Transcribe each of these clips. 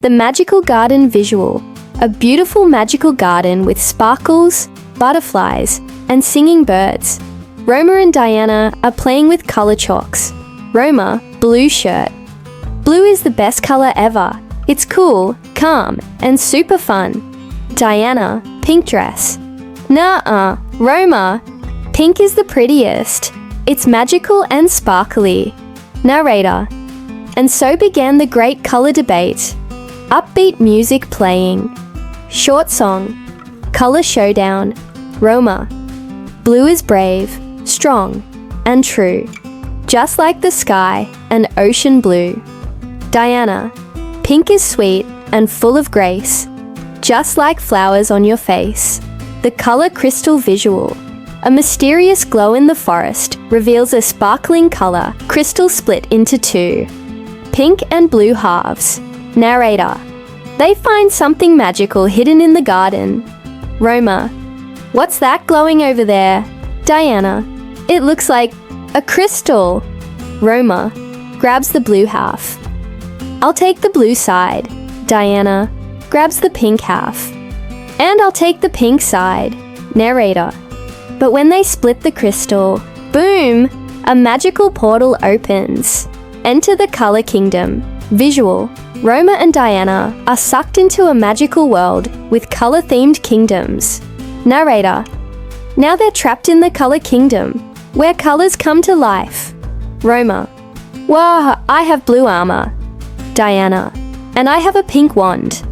The magical garden visual. A beautiful magical garden with sparkles, butterflies, and singing birds. Roma and Diana are playing with color chalks. Roma, blue shirt. Blue is the best color ever. It's cool, calm, and super fun. Diana, pink dress. Nuh-uh, Roma, pink is the prettiest. It's magical and sparkly. Narrator. And so began the great color debate. Upbeat music playing. Short song. Color showdown. Roma. Blue is brave, strong, and true. Just like the sky and ocean blue. Diana. Pink is sweet and full of grace. Just like flowers on your face. The color crystal visual. A mysterious glow in the forest reveals a sparkling color crystal split into two. Pink and blue halves. Narrator. They find something magical hidden in the garden. Roma. What's that glowing over there? Diana. It looks like a crystal. Roma grabs the blue half. I'll take the blue side. Diana grabs the pink half. And I'll take the pink side. Narrator. But when they split the crystal, boom! A magical portal opens. Enter the color kingdom. Visual. Roma and Diana are sucked into a magical world with color-themed kingdoms. Narrator. Now they're trapped in the color kingdom, where colors come to life. Roma. Whoa, I have blue armor. Diana. And I have a pink wand.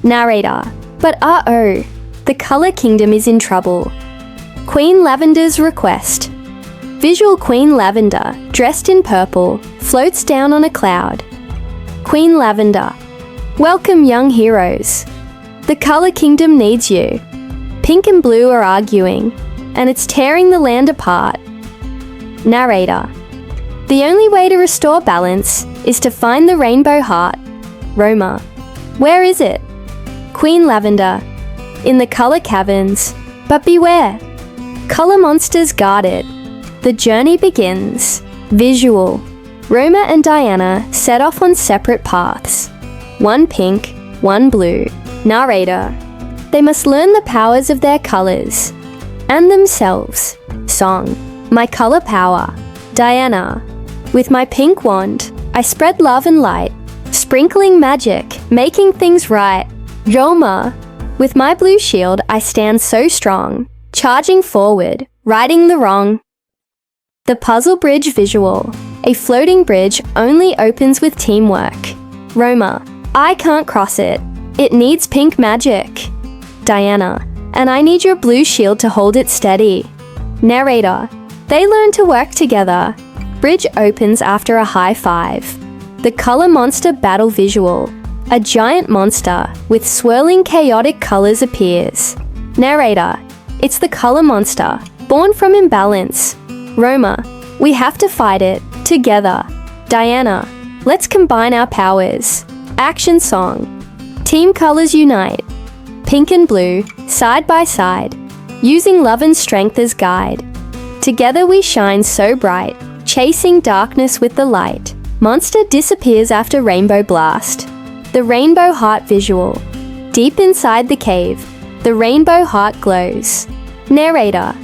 Narrator. But uh-oh, the color kingdom is in trouble. Queen Lavender's request. Visual. Queen Lavender, dressed in purple, floats down on a cloud. Queen Lavender. Welcome, young heroes. The color kingdom needs you. Pink and blue are arguing, and it's tearing the land apart. Narrator. The only way to restore balance is to find the rainbow heart. Roma. Where is it? Queen Lavender. In the color caverns. But beware. Color monsters guard it. The journey begins. Visual. Roma and Diana set off on separate paths. One pink, one blue. Narrator. They must learn the powers of their colors. And themselves. Song. My color power. Diana. With my pink wand, I spread love and light. Sprinkling magic, making things right. Roma. With my blue shield, I stand so strong. Charging forward, righting the wrong. The puzzle bridge visual. A floating bridge only opens with teamwork. Roma. I can't cross it. It needs pink magic. Diana. And I need your blue shield to hold it steady. Narrator. They learn to work together. Bridge opens after a high five. The color monster battle visual. A giant monster with swirling chaotic colors appears. Narrator. It's the color monster, born from imbalance. Roma. We have to fight it, together. Diana. Let's combine our powers. Action song. Team colors unite. Pink and blue, side by side. Using love and strength as guide. Together we shine so bright, chasing darkness with the light. Monster disappears after rainbow blast. The rainbow heart visual. Deep inside the cave, the rainbow heart glows. Narrator.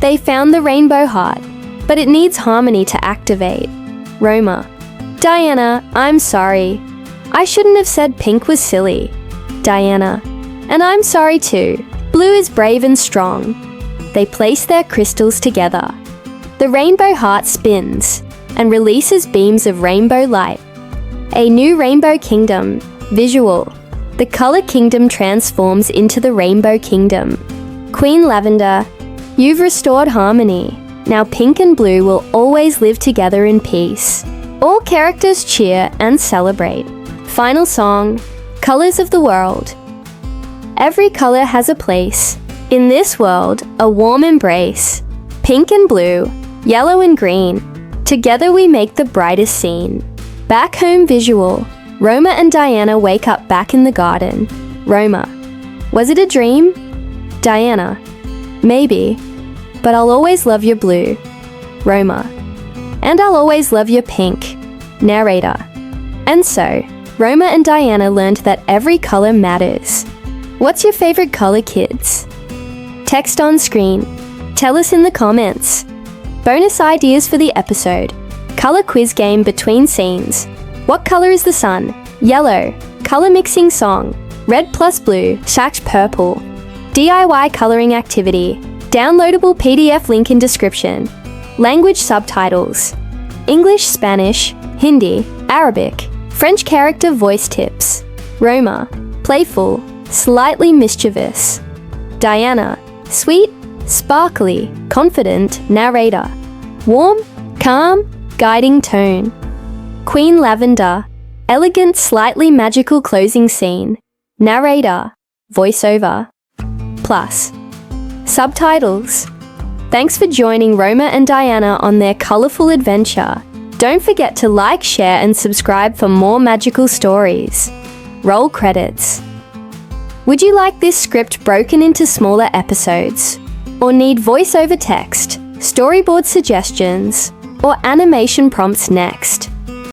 They found the rainbow heart, but it needs harmony to activate. Roma. Diana, I'm sorry. I shouldn't have said pink was silly. Diana. And I'm sorry too. Blue is brave and strong. They place their crystals together. The rainbow heart spins and releases beams of rainbow light. A new rainbow kingdom. Visual. The color kingdom transforms into the rainbow kingdom. Queen Lavender, you've restored harmony. Now pink and blue will always live together in peace. All characters cheer and celebrate. Final song. Colors of the world. Every color has a place. In this world, a warm embrace. Pink and blue, yellow and green. Together we make the brightest scene. Back home visual. Roma and Diana wake up back in the garden. Roma. Was it a dream? Diana. Maybe. But I'll always love your blue. Roma. And I'll always love your pink. Narrator. And so, Roma and Diana learned that every color matters. What's your favorite color, kids? Text on screen. Tell us in the comments. Bonus ideas for the episode. Color quiz game between scenes. What color is the sun? Yellow. Color mixing song. Red plus blue / purple. DIY coloring activity. Downloadable PDF link in description. Language subtitles. English, Spanish, Hindi, Arabic. French character voice tips. Roma, playful, slightly mischievous. Diana, sweet, sparkly, confident narrator. Warm, calm, guiding tone. Queen Lavender, elegant, slightly magical closing scene. Narrator, voiceover. Plus, subtitles. Thanks for joining Roma and Diana on their colorful adventure. Don't forget to like, share, and subscribe for more magical stories. Roll credits. Would you like this script broken into smaller episodes? Or need voiceover text, storyboard suggestions, or animation prompts next?